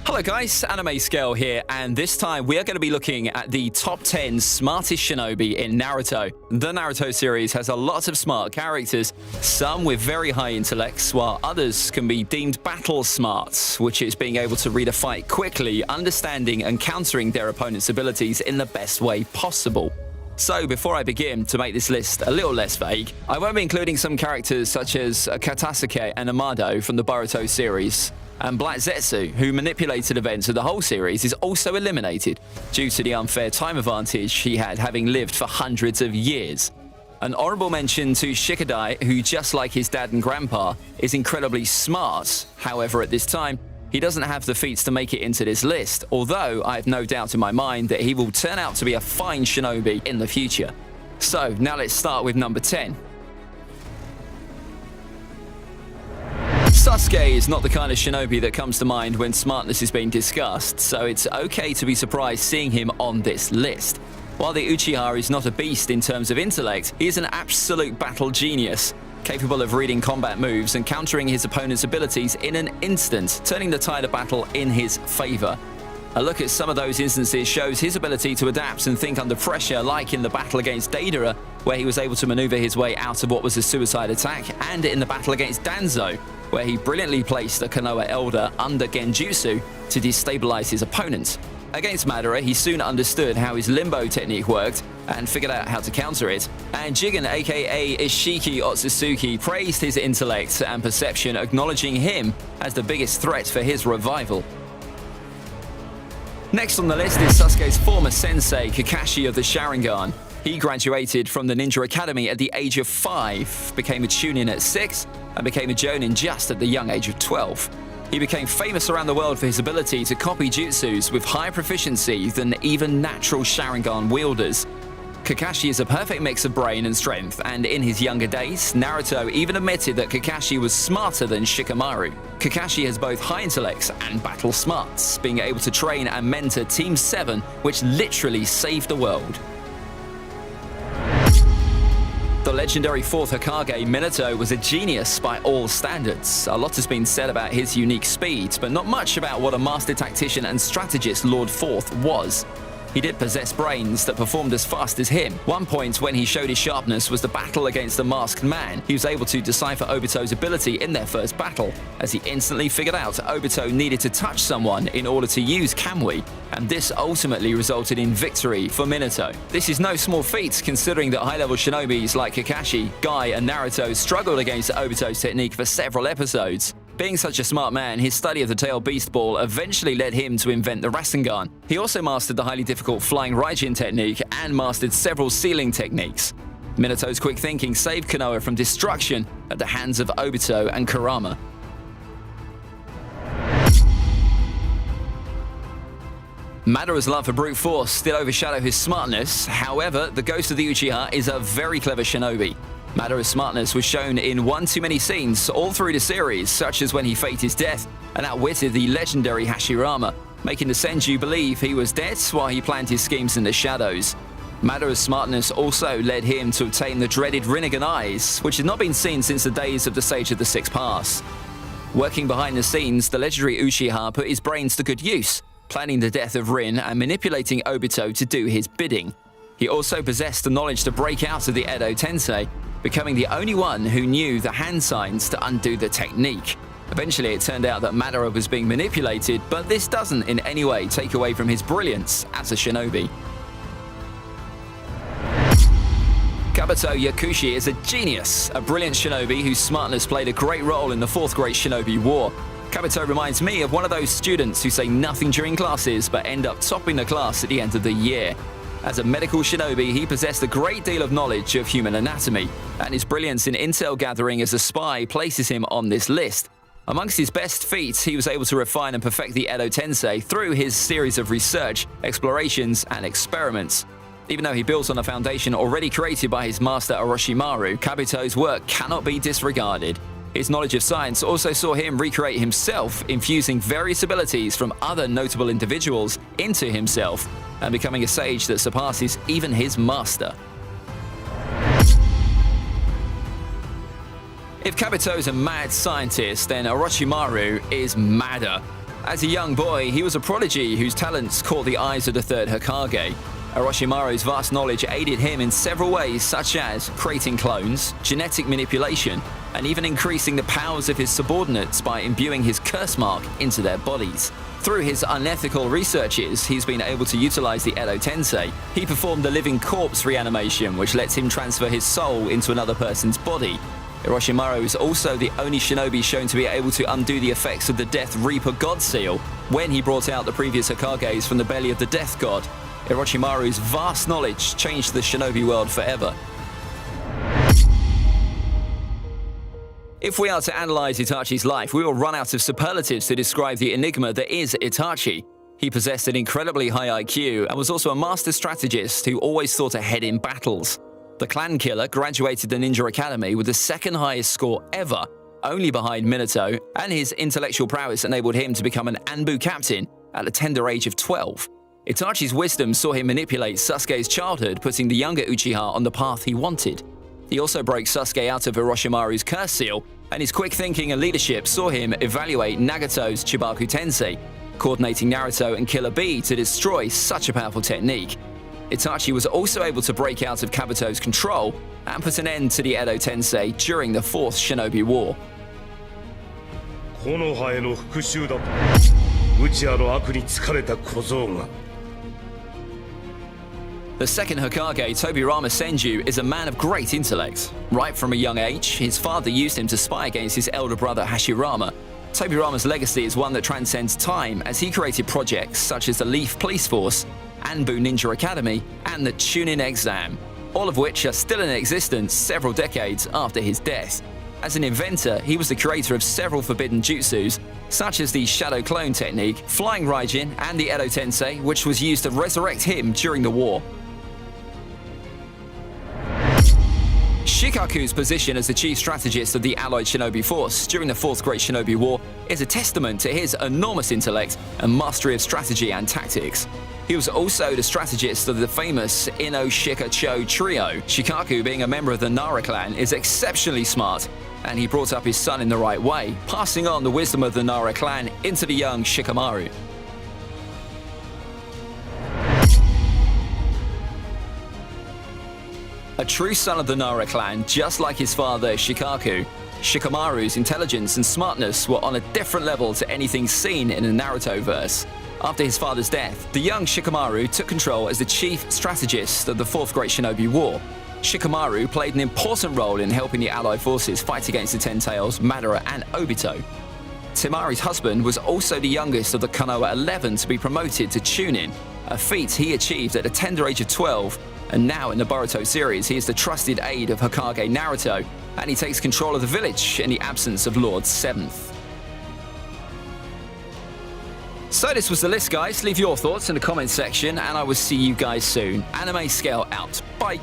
Hello guys, Anime Scale here, and this time we are going to be looking at the top 10 smartest shinobi in Naruto. The Naruto series has a lot of smart characters, some with very high intellects, while others can be deemed battle smart, which is being able to read a fight quickly, understanding and countering their opponent's abilities in the best way possible. So before I begin to make this list a little less vague, I won't be including some characters such as Katasuke and Amado from the Boruto series. And Black Zetsu, who manipulated events of the whole series, is also eliminated due to the unfair time advantage he had having lived for hundreds of years. An honorable mention to Shikadai, who just like his dad and grandpa, is incredibly smart. However, at this time, he doesn't have the feats to make it into this list, although I have no doubt in my mind that he will turn out to be a fine shinobi in the future. So now let's start with number 10. Sasuke is not the kind of shinobi that comes to mind when smartness is being discussed, so it's okay to be surprised seeing him on this list. While the Uchiha is not a beast in terms of intellect, he is an absolute battle genius, capable of reading combat moves and countering his opponent's abilities in an instant, turning the tide of battle in his favor. A look at some of those instances shows his ability to adapt and think under pressure, like in the battle against Deidara, where he was able to maneuver his way out of what was a suicide attack, and in the battle against Danzo, where he brilliantly placed the Konoha Elder under Genjutsu to destabilize his opponent. Against Madara, he soon understood how his limbo technique worked and figured out how to counter it. And Jigen, aka Ishiki Otsutsuki, praised his intellect and perception, acknowledging him as the biggest threat for his revival. Next on the list is Sasuke's former sensei, Kakashi of the Sharingan. He graduated from the Ninja Academy at the age of 5, became a Chunin at 6, and became a Jonin just at the young age of 12. He became famous around the world for his ability to copy jutsus with higher proficiency than even natural Sharingan wielders. Kakashi is a perfect mix of brain and strength, and in his younger days, Naruto even admitted that Kakashi was smarter than Shikamaru. Kakashi has both high intellects and battle smarts, being able to train and mentor Team 7, which literally saved the world. The legendary 4th Hokage, Minato, was a genius by all standards. A lot has been said about his unique speed, but not much about what a master tactician and strategist Lord 4th was. He did possess brains that performed as fast as him. One point when he showed his sharpness was the battle against the Masked Man. He was able to decipher Obito's ability in their first battle, as he instantly figured out Obito needed to touch someone in order to use Kamui, and this ultimately resulted in victory for Minato. This is no small feat considering that high-level shinobis like Kakashi, Guy, and Naruto struggled against Obito's technique for several episodes. Being such a smart man, his study of the Tail Beast Ball eventually led him to invent the Rasengan. He also mastered the highly difficult Flying Raijin technique and mastered several sealing techniques. Minato's quick thinking saved Konoha from destruction at the hands of Obito and Kurama. Madara's love for brute force did overshadow his smartness. However, the Ghost of the Uchiha is a very clever shinobi. Madara's smartness was shown in one too many scenes all through the series, such as when he faked his death and outwitted the legendary Hashirama, making the Senju believe he was dead while he planned his schemes in the shadows. Madara's smartness also led him to obtain the dreaded Rinnegan Eyes, which had not been seen since the days of the Sage of the Six Paths. Working behind the scenes, the legendary Uchiha put his brains to good use, planning the death of Rin and manipulating Obito to do his bidding. He also possessed the knowledge to break out of the Edo Tensei, becoming the only one who knew the hand signs to undo the technique. Eventually, it turned out that Madara was being manipulated, but this doesn't in any way take away from his brilliance as a shinobi. Kabuto Yakushi is a genius, a brilliant shinobi whose smartness played a great role in the 4th Great Shinobi War. Kabuto reminds me of one of those students who say nothing during classes but end up topping the class at the end of the year. As a medical shinobi, he possessed a great deal of knowledge of human anatomy, and his brilliance in intel gathering as a spy places him on this list. Amongst his best feats, he was able to refine and perfect the Edo Tensei through his series of research, explorations, and experiments. Even though he built on a foundation already created by his master Orochimaru, Kabuto's work cannot be disregarded. His knowledge of science also saw him recreate himself, infusing various abilities from other notable individuals into himself, and becoming a sage that surpasses even his master. If Kabuto is a mad scientist, then Orochimaru is madder. As a young boy, he was a prodigy whose talents caught the eyes of the third Hokage. Orochimaru's vast knowledge aided him in several ways, such as creating clones, genetic manipulation, and even increasing the powers of his subordinates by imbuing his curse mark into their bodies. Through his unethical researches, he's been able to utilize the Edo Tensei. He performed the living corpse reanimation, which lets him transfer his soul into another person's body. Orochimaru is also the only shinobi shown to be able to undo the effects of the Death Reaper God Seal when he brought out the previous Hokages from the belly of the Death God. Orochimaru's vast knowledge changed the shinobi world forever. If we are to analyze Itachi's life, we will run out of superlatives to describe the enigma that is Itachi. He possessed an incredibly high IQ and was also a master strategist who always thought ahead in battles. The clan killer graduated the Ninja Academy with the second highest score ever, only behind Minato, and his intellectual prowess enabled him to become an Anbu captain at the tender age of 12. Itachi's wisdom saw him manipulate Sasuke's childhood, putting the younger Uchiha on the path he wanted. He also broke Sasuke out of Orochimaru's curse seal, and his quick thinking and leadership saw him evaluate Nagato's Chibaku Tensei, coordinating Naruto and Killer Bee to destroy such a powerful technique. Itachi was also able to break out of Kabuto's control and put an end to the Edo Tensei during the Fourth Shinobi War. The second Hokage, Tobirama Senju, is a man of great intellect. Right from a young age, his father used him to spy against his elder brother Hashirama. Tobirama's legacy is one that transcends time, as he created projects such as the Leaf Police Force, Anbu Ninja Academy, and the Chunin Exam, all of which are still in existence several decades after his death. As an inventor, he was the creator of several forbidden jutsus, such as the Shadow Clone technique, Flying Raijin, and the Edo Tensei, which was used to resurrect him during the war. Shikaku's position as the chief strategist of the Allied Shinobi Force during the Fourth Great Shinobi War is a testament to his enormous intellect and mastery of strategy and tactics. He was also the strategist of the famous Ino Shika Cho trio. Shikaku, being a member of the Nara clan, is exceptionally smart, and he brought up his son in the right way, passing on the wisdom of the Nara clan into the young Shikamaru. A true son of the Nara clan, just like his father Shikaku, Shikamaru's intelligence and smartness were on a different level to anything seen in the Naruto-verse. After his father's death, the young Shikamaru took control as the chief strategist of the Fourth Great Shinobi War. Shikamaru played an important role in helping the Allied forces fight against the Ten Tails, Madara, and Obito. Temari's husband was also the youngest of the Konoha 11 to be promoted to Chunin, a feat he achieved at the tender age of 12, and now in the Boruto series he is the trusted aide of Hokage Naruto, and he takes control of the village in the absence of Lord Seventh. So this was the list, guys. Leave your thoughts in the comments section, and I will see you guys soon. Anime Scale out. Bye!